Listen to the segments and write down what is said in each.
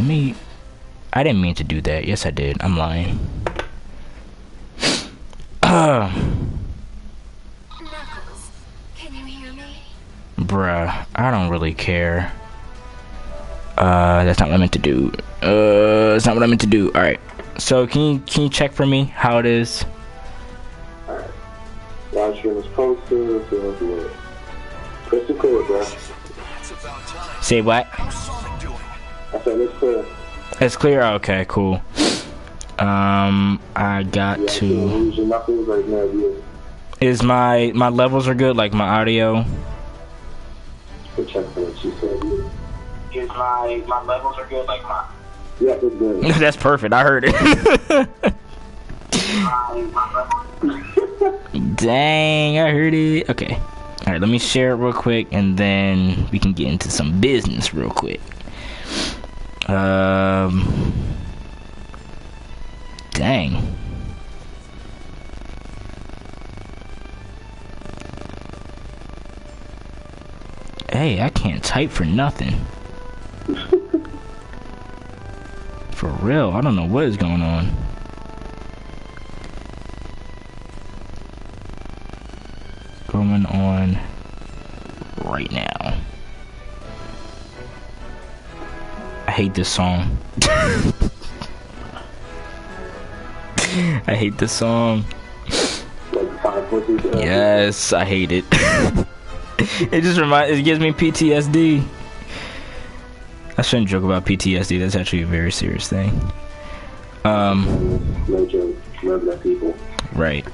Let me... I didn't mean to do that. Yes, I did. I'm lying. Knuckles, can you hear me? Bruh, I don't really care. That's not what I meant to do. That's not what I meant to do. Alright. So, can you check for me how it is? Alright. Livestream is posted. Crystal clear, bro. Say what? I said it's clear. It's clear? Okay, cool. I got to... Your knuckles right now, yeah. Is my levels are good? Like my audio? Good check for what she said, yeah. Is my levels are good? Like my... Yeah, it's good. That's perfect. I heard it. Dang, I heard it. Okay. Alright, let me share it real quick and then we can get into some business real quick. Dang. Hey, I can't type for nothing. For real, I don't know what is going on. Going on right now. I hate this song. I hate this song. Yes, I hate it. It gives me PTSD. I shouldn't joke about PTSD. That's actually a very serious thing. No joke. Remember that, people. Right.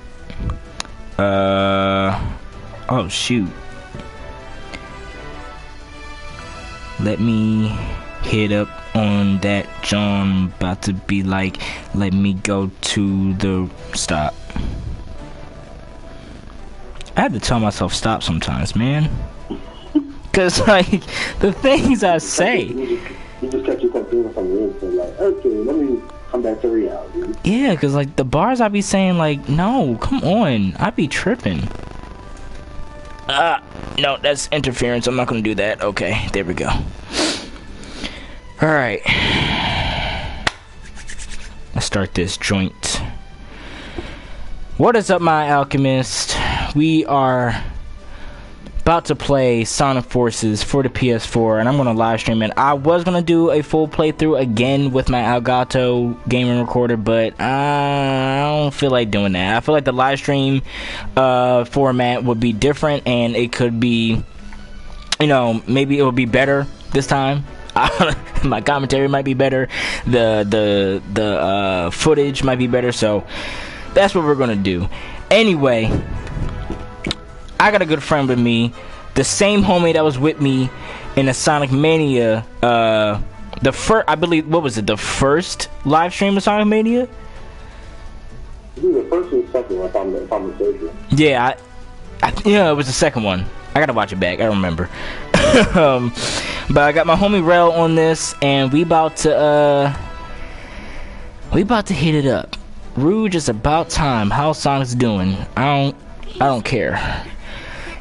Oh shoot. Let me hit up on that John. About to be like, let me go to the stop. I have to tell myself stop sometimes, man. Cause like the things I say. You just kept you confused from your so like, okay, let me come back to reality. Yeah, cause like the bars I be saying, like, no, come on, I be tripping. No, that's interference. I'm not gonna do that. Okay, there we go. All right, let's start this joint. What is up, my alchemist? We are about to play Sonic Forces for the PS4, and I'm gonna live stream it. I was gonna do a full playthrough again with my Elgato gaming recorder, but I don't feel like doing that. I feel like the live stream format would be different, and it could be, you know, maybe it would be better this time. My commentary might be better. The footage might be better. So that's what we're gonna do. Anyway, I got a good friend with me, the same homie that was with me in the Sonic Mania, the first, I believe, what was it, the first live stream of Sonic Mania? The first or second one, if I'm mistaken. Yeah, it was the second one. I gotta watch it back, I don't remember. But I got my homie Rel on this, and we about to hit it up. Rouge, is about time. How Sonic's doing? I don't care.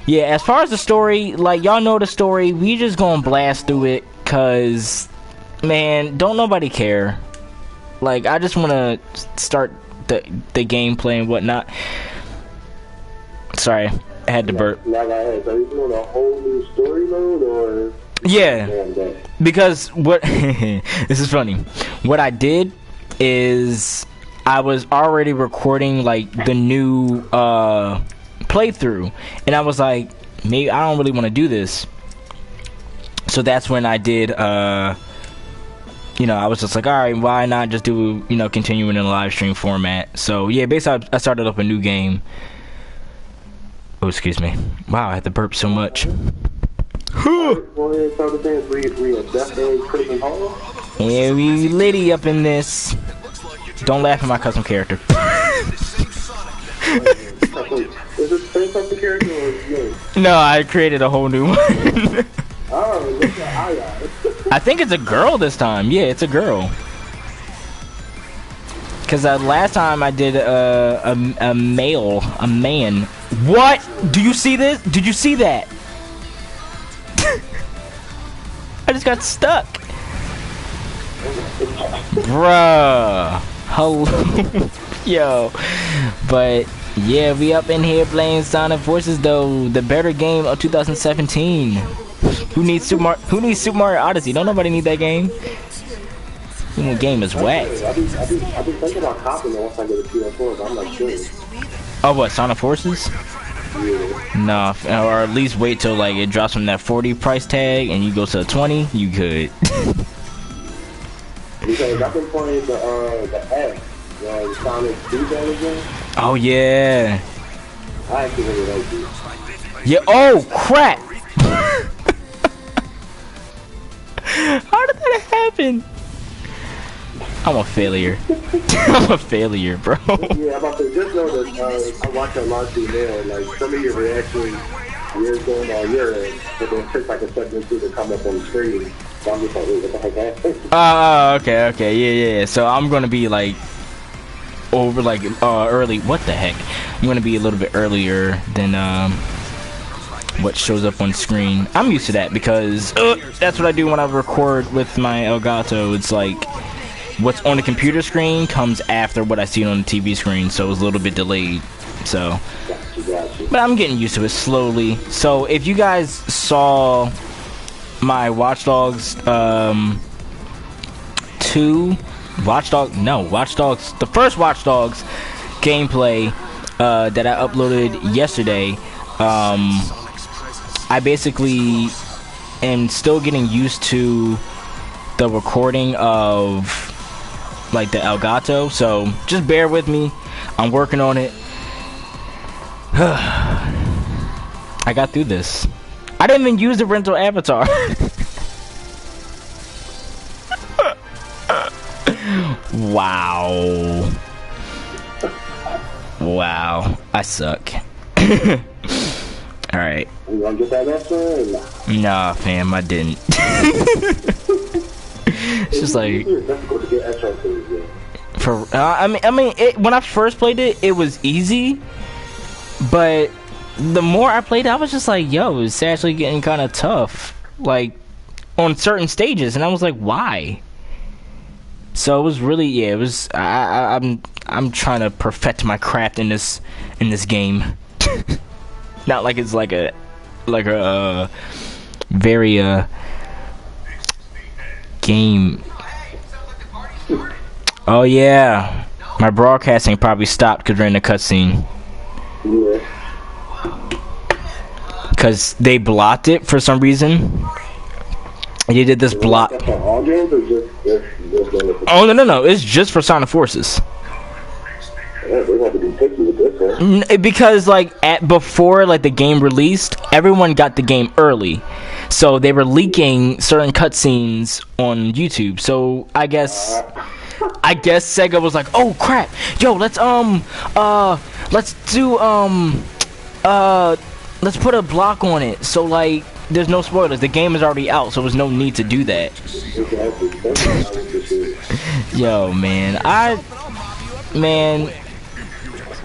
Yeah, as far as the story, like, y'all know the story. We just gonna blast through it, cause, man, don't nobody care. Like, I just wanna start the gameplay and whatnot. Sorry, I had to burp. Are you doing a whole new story mode, or? Yeah, because what this is funny. What I did is I was already recording like the new playthrough, and I was like, maybe I don't really want to do this. So that's when I did I was just like, all right, why not just do, continuing in a live stream format. So yeah, basically I started up a new game. Oh, excuse me. Wow, I had to burp so much. Yeah, we litty up in this. Don't laugh at my custom character. Is this the same custom character or is No, I created a whole new one. Oh, look at I think it's a girl this time. Yeah, it's a girl. Cause last time I did a man. What? Do you see this? Did you see that? I just got stuck. Bruh. Hello. Yo. But yeah, we up in here playing Sonic Forces though, the better game of 2017. Who needs Super Mario Odyssey? Don't nobody need that game. The game is whack. I've been thinking about copying it once I get a PS4, but I'm not sure. Oh, what, Sonic Forces? Yeah. Nah, or at least wait till like it drops from that 40 price tag and you go to 20. You could. Because I've been playing the X, the Sonic 2 game. Oh yeah. I actually really like it. Yeah. Oh crap! How did that happen? I'm a failure. I'm a failure, bro. Yeah, I'm about to just know that I watched that launch email, like some of your reactions, you're going on your end, but then it takes like a second or two to come up on the screen. So I'm just like, wait, what the heck happened? Okay, yeah. So I'm gonna be like over like early. What the heck? I'm gonna be a little bit earlier than what shows up on screen. I'm used to that because that's what I do when I record with my Elgato. It's like what's on the computer screen comes after what I see on the TV screen, so it's a little bit delayed. So, but I'm getting used to it slowly. So if you guys saw my Watch Dogs 2 Watch Dogs, the first Watch Dogs gameplay that I uploaded yesterday, I basically am still getting used to the recording of like the Elgato, so just bear with me. I'm working on it. I got through this. I didn't even use the rental avatar. Wow. Wow. I suck. Alright. You want to get that answer? Nah, fam, I didn't. It's just like I mean, when I first played it, it was easy, but the more I played it, I was just like, yo, it's actually getting kind of tough, like on certain stages, and I was like, why? So it was really, yeah, it was. I'm trying to perfect my craft in this game. Not like it's like a very game. Oh yeah, my broadcasting probably stopped because we're in the cutscene. Yeah. Because they blocked it for some reason. They did this block. All games or just Oh no, it's just for Sonic Forces. Yeah, we're gonna have to be picky with this one. Because like before like the game released, everyone got the game early, so they were leaking certain cutscenes on YouTube. So I guess Sega was like, oh crap, yo, let's put a block on it, so like there's no spoilers. The game is already out, so there's no need to do that. Yo, man,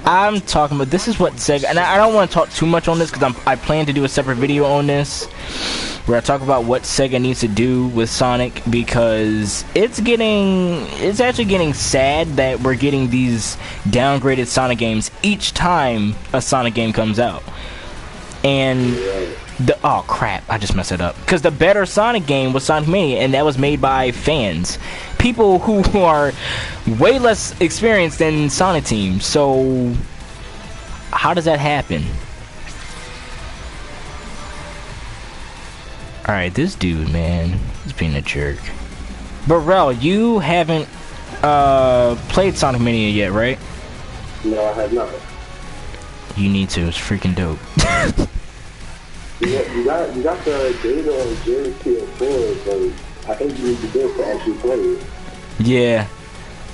I'm talking about, this is what Sega, and I don't want to talk too much on this because I plan to do a separate video on this where I talk about what Sega needs to do with Sonic, because it's actually getting sad that we're getting these downgraded Sonic games each time a Sonic game comes out. And oh crap, I just messed it up. Because the better Sonic game was Sonic Mania, and that was made by fans. People who are way less experienced than Sonic Team. So, how does that happen? Alright, this dude, man, he's being a jerk. Burrell, you haven't played Sonic Mania yet, right? No, I have not. You need to, it's freaking dope. You got the data on Jerry's PS4, but I think you need to do it to actually play it. Yeah,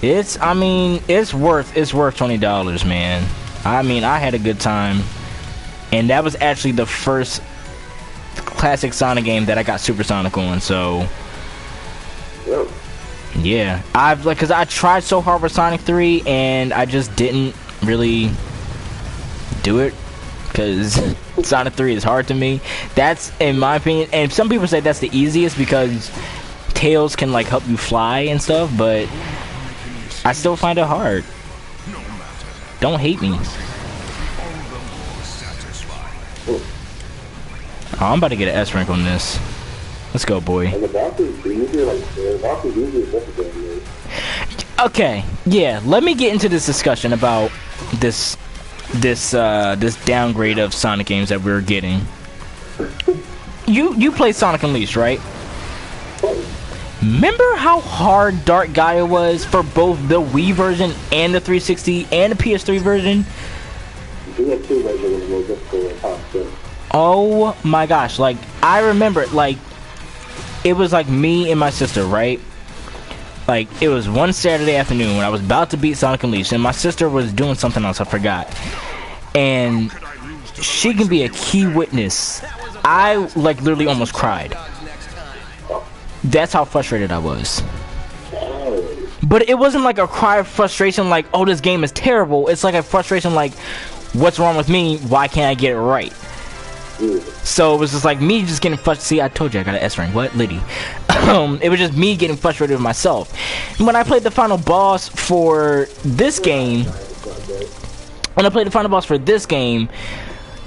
it's worth $20, man. I mean, I had a good time, and that was actually the first classic Sonic game that I got Super Sonic on. So Yep. yeah, because I tried so hard with Sonic 3 and I just didn't really do it because Sonic 3 is hard to me. That's in my opinion, and some people say that's the easiest because Tails can like help you fly and stuff, but I still find it hard. Don't hate me. Oh, I'm about to get an S rank on this. Let's go, boy. Okay, yeah. Let me get into this discussion about this downgrade of Sonic games that we're getting. You play Sonic Unleashed, right? Remember how hard Dark Gaia was for both the Wii version and the 360 and the PS3 version? Oh my gosh, like I remember, like it was like me and my sister, right? Like it was one Saturday afternoon when I was about to beat Sonic Unleashed and my sister was doing something else, I forgot. And she can be a key witness. I like literally almost cried. That's how frustrated I was. But it wasn't like a cry of frustration like, oh, this game is terrible. It's like a frustration like, what's wrong with me? Why can't I get it right? So it was just like me just getting frustrated. See, I told you I got an S rank. What? Liddy. It was just me getting frustrated with myself. And when I played the final boss for this game,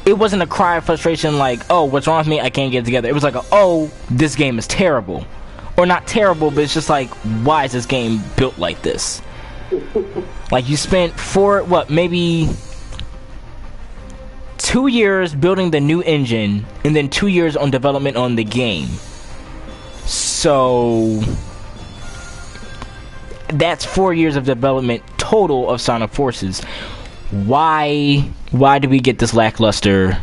it wasn't a cry of frustration like, oh, what's wrong with me? I can't get it together. It was like, oh, this game is terrible. Or not terrible, but it's just like, why is this game built like this? Like, you spent maybe 2 years building the new engine, and then 2 years on development on the game. So that's 4 years of development total of Sonic Forces. Why do we get this lackluster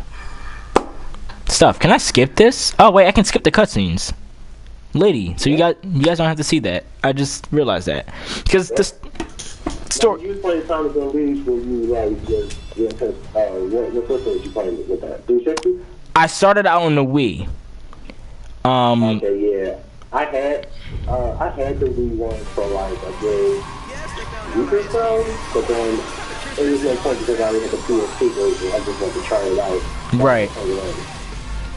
stuff? Can I skip this? Oh wait, I can skip the cutscenes. Lady, so you guys don't have to see that. I just realized that because this story. You played Sonic Unleashed when you like what system did you play with that? 360? I started out on the Wii. Okay, yeah. I had the Wii one for like a good week or so, but then it was no point because I already had the PS2 version. I just wanted to try it out. Right.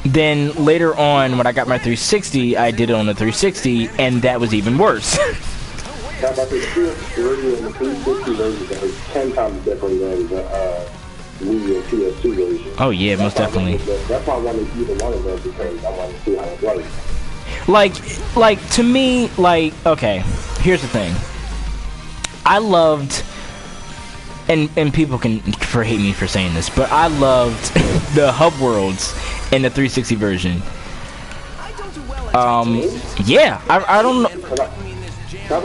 Then later on, when I got my 360, I did it on the 360, and that was even worse. Now, about the PS3 and the 360 version is 10 times different than the Wii and PS2 version. Oh yeah, most definitely. That's why I wanted either one of them because I wanted to see how it works. Like to me, like, okay, here's the thing. I loved, and people can hate me for saying this, but I loved the hub worlds in the 360 version. Yeah, I don't know. I'm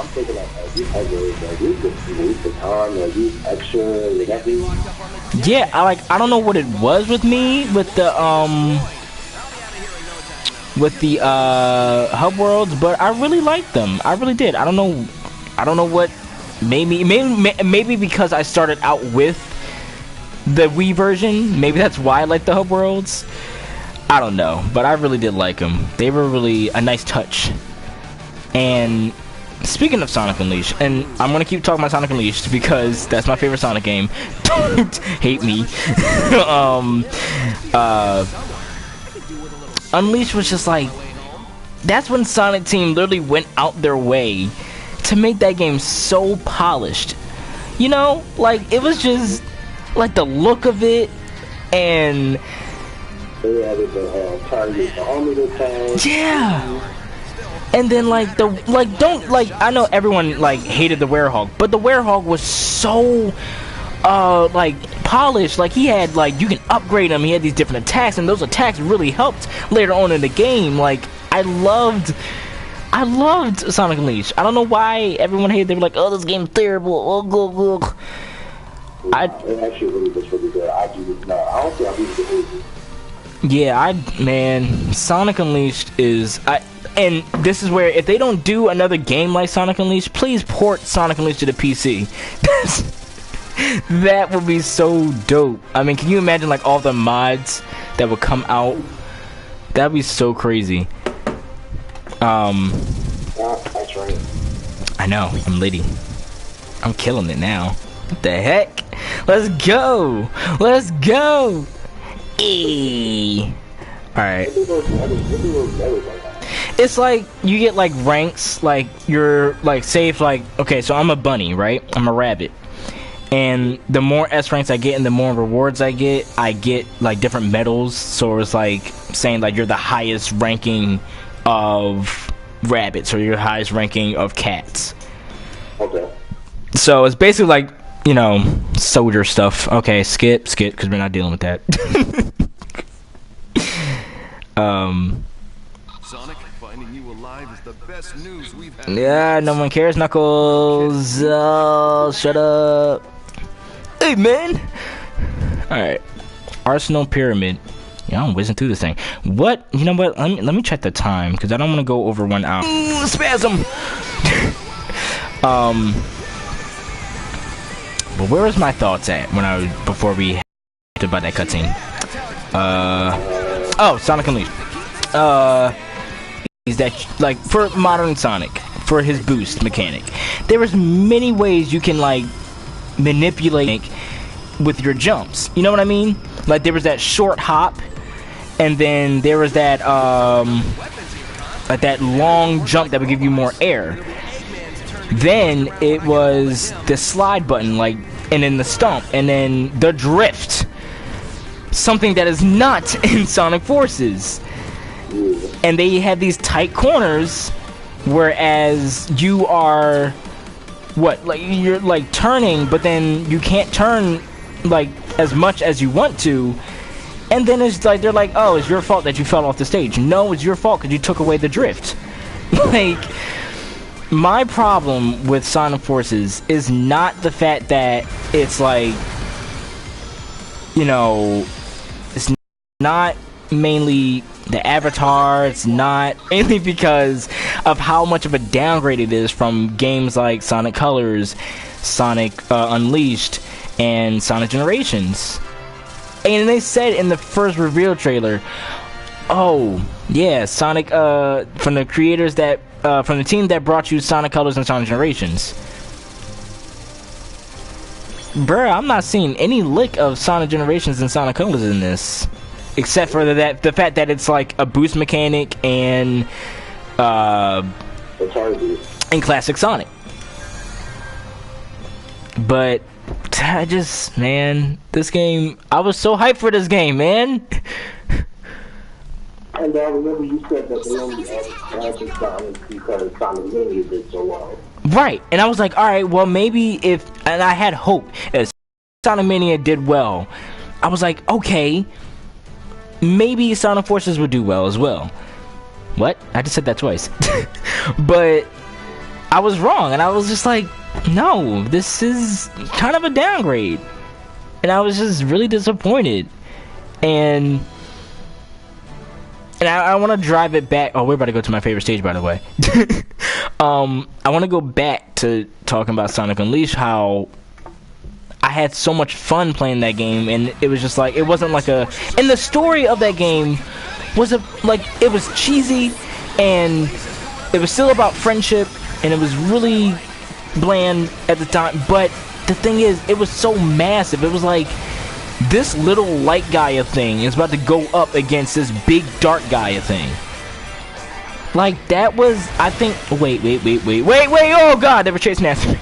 thinking like these hub worlds, like these waste of time, like these extra, like that. Yeah, I don't know what it was with me with the hub worlds, but I really liked them. I really did. I don't know what maybe because I started out with the Wii version. Maybe that's why I like the hub worlds. I don't know, but I really did like them. They were really a nice touch. And speaking of Sonic Unleashed, and I'm gonna keep talking about Sonic Unleashed because that's my favorite Sonic game. Don't hate me. Unleashed was just like, that's when Sonic Team literally went out their way to make that game so polished. You know, like it was just like the look of it, and yeah. And then I know everyone like hated the Werehog, but the Werehog was so like polished. Like he had like, you can upgrade him. He had these different attacks, and those attacks really helped later on in the game. Like I loved Sonic Unleashed. I don't know why everyone hated. They were like, "Oh, this game's terrible." Oh, go. It actually really was really good. I don't think I beat it. Yeah, man, Sonic Unleashed is and this is where if they don't do another game like Sonic Unleashed, please port Sonic Unleashed to the PC. That would be so dope. I mean, can you imagine like all the mods that would come out? That'd be so crazy. That's right. I know, I'm Liddy. I'm killing it now. What the heck? Let's go! Let's go! Alright. It's like you get like ranks, like you're like say if like okay, so I'm a bunny, right? I'm a rabbit. And the more S ranks I get and the more rewards I get like different medals. So it's like saying like you're the highest ranking of rabbits or you're the highest ranking of cats. Okay. So it's basically like, you know, soldier stuff. Okay, skip, because we're not dealing with that. Sonic, finding you alive is the best news we've had. Yeah, no one cares, Knuckles. Oh, shut up. Hey, man. Alright. Arsenal Pyramid. Yeah, I'm whizzing through this thing. What? You know what? Let me check the time, because I don't want to go over 1 hour. Spasm! But where was my thoughts at when before we talked about that cutscene? Oh, Sonic Unleashed. Is that like for modern Sonic, for his boost mechanic? There was many ways you can like manipulate with your jumps. You know what I mean? Like there was that short hop, and then there was that like that long jump that would give you more air. Then it was the slide button, like, and then the stomp, and then the drift. Something that is not in Sonic Forces. And they have these tight corners, whereas you are, what, like, you're, like, turning, but then you can't turn, like, as much as you want to. And then it's like, they're like, oh, it's your fault that you fell off the stage. No, it's your fault because you took away the drift. Like... My problem with Sonic Forces is not the fact that it's like, you know, it's not mainly the avatar, it's not mainly because of how much of a downgrade it is from games like Sonic Colors, Sonic Unleashed, and Sonic Generations. And they said in the first reveal trailer, oh, yeah, Sonic, from the creators that, from the team that brought you Sonic Colors and Sonic Generations. Bruh, I'm not seeing any lick of Sonic Generations and Sonic Colors in this. Except for the fact that it's like a boost mechanic and, in Classic Sonic. But, I just, man, this game, I was so hyped for this game, man. And I remember you said that they only added Sonic because Sonic Mania did so well. Right, and I was like, alright, well maybe if, and I had hope, as Sonic Mania did well, I was like, okay, maybe Sonic Forces would do well as well. What? I just said that twice. But, I was wrong, and I was just like, no, this is kind of a downgrade. And I was just really disappointed. And I want to drive it back. Oh, we're about to go to my favorite stage, by the way. I want to go back to talking about Sonic Unleashed, how I had so much fun playing that game, and it was just like, it wasn't like a, and the story of that game was it was cheesy, and it was still about friendship, and it was really bland at the time, but the thing is, it was so massive. It was like, this little light Gaia thing is about to go up against this big dark Gaia thing. Like, that was, I think, wait, oh god, they were chasing after me.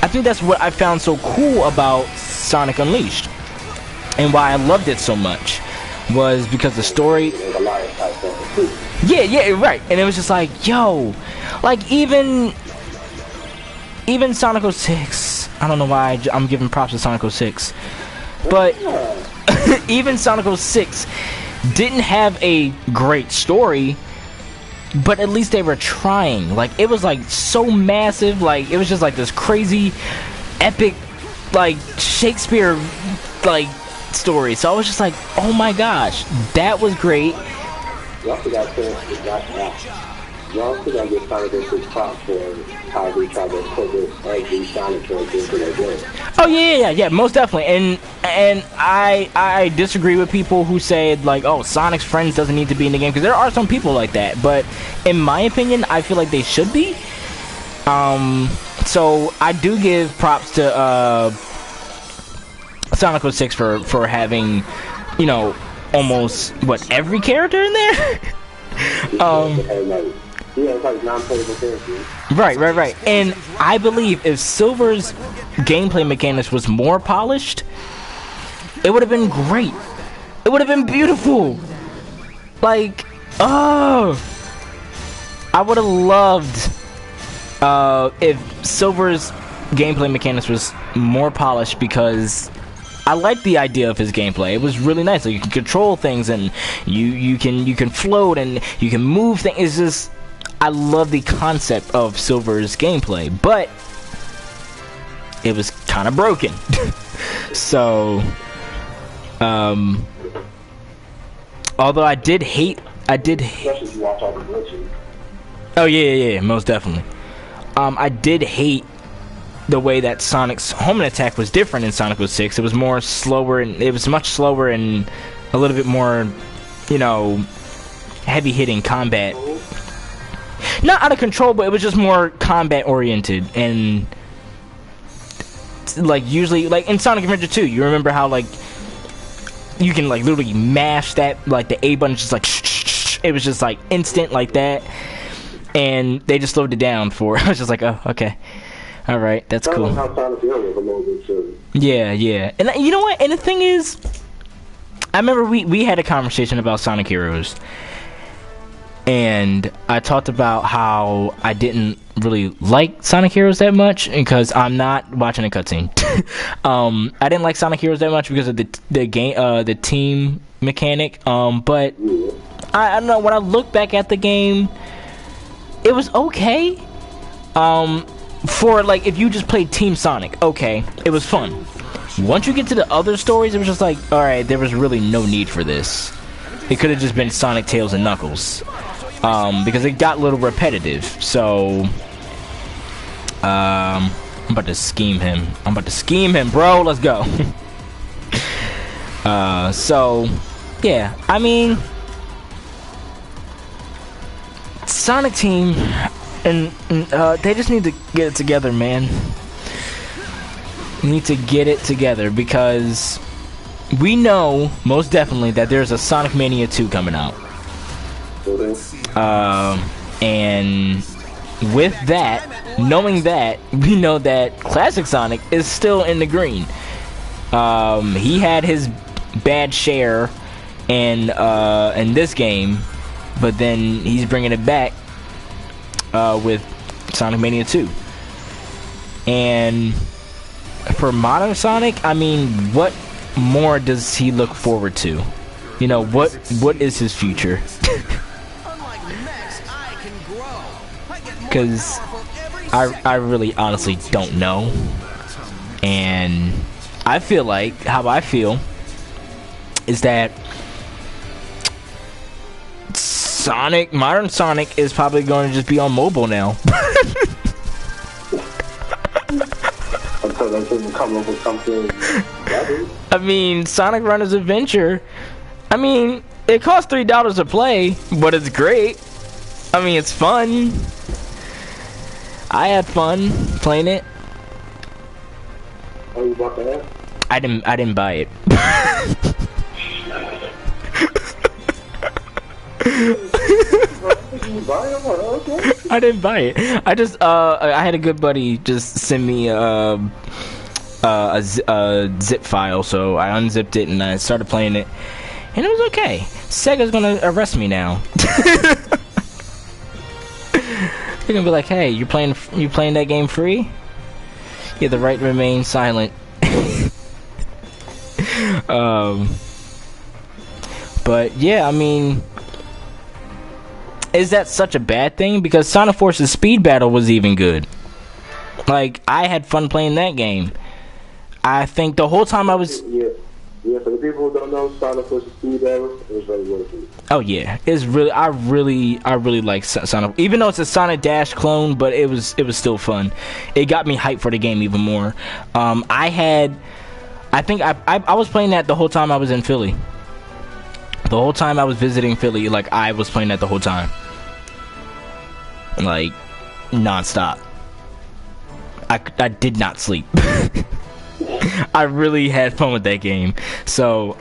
I think that's what I found so cool about Sonic Unleashed. And why I loved it so much was because the story... Yeah, right. And it was just like, yo, like, even Sonic 06, I don't know why I'm giving props to Sonic 06, but even Sonic 06 didn't have a great story, but at least they were trying. Like, it was like so massive, like it was just like this crazy epic like Shakespeare like story. So I was just like, oh my gosh, that was great. You also got to get Sonic into props for how they try to put this angry Sonic character into their game. Oh yeah, most definitely. And I disagree with people who said like, oh, Sonic's friends doesn't need to be in the game, because there are some people like that. But in my opinion, I feel like they should be. So I do give props to Sonic 06 for having, you know, almost what every character in there. It's like non-playable characters. Right. And I believe if Silver's gameplay mechanics was more polished, it would have been great. It would have been beautiful. Like, oh, I would have loved if Silver's gameplay mechanics was more polished, because I like the idea of his gameplay. It was really nice. Like, you can control things, and you can float, and you can move things. It's just, I love the concept of Silver's gameplay, but it was kind of broken. So, although I did hate. Especially if you watch all the glitches. Oh yeah, most definitely. I did hate the way that Sonic's homing attack was different in Sonic 06. It was more slower, and it was much slower and a little bit more, heavy hitting combat. Not out of control, but it was just more combat oriented. And like, usually, like in Sonic Adventure 2, you remember how like you can like literally mash that, like the A button, just like it was just like instant like that. And they just slowed it down for. I was just like, oh, okay, all right, that's cool. Yeah. And you know what? And the thing is, I remember we had a conversation about Sonic Heroes, and I talked about how I didn't really like Sonic Heroes that much because I'm not watching a cutscene. I didn't like Sonic Heroes that much because of the game, the team mechanic. But I don't know. When I look back at the game, it was okay. For like, if you just played Team Sonic, okay, it was fun. Once you get to the other stories, it was just like, all right, there was really no need for this. It could have just been Sonic, Tails, and Knuckles. Because it got a little repetitive. So, I'm about to scheme him. Bro. Let's go. So, yeah. I mean, Sonic Team, and they just need to get it together, man. Need to get it together, because we know most definitely that there's a Sonic Mania 2 coming out. And with that, knowing that, we know that Classic Sonic is still in the green. He had his bad share in this game, but then he's bringing it back with Sonic Mania 2. And for modern Sonic, I mean, what more does he look forward to? What is his future? Because I really honestly don't know. And I feel like, how I feel is that modern Sonic is probably going to just be on mobile now. Until they can come up with something better. I mean, Sonic Runner's Adventure, I mean, it costs $3 to play, but it's great. I mean, it's fun. I had fun playing it. Oh, you bought that? I didn't buy it. I didn't buy it. I just I had a good buddy just send me a zip file, so I unzipped it and I started playing it, and it was okay. Sega's gonna arrest me now. They're gonna be like, hey, you playing that game free? You have the right to remain silent. But yeah, I mean, is that such a bad thing? Because Sonic Force's Speed Battle was even good. Like, I had fun playing that game. I think the whole time I was... Yeah, for the people who don't know, Sonic Force's Speed Battle, it was very worth it. Oh yeah, it's really, I really like Sonic. Even though it's a Sonic Dash clone, but it was still fun. It got me hyped for the game even more. I think I was playing that the whole time I was in Philly. The whole time I was visiting Philly, like, I was playing that the whole time. Like, non-stop. I did not sleep. I really had fun with that game. So,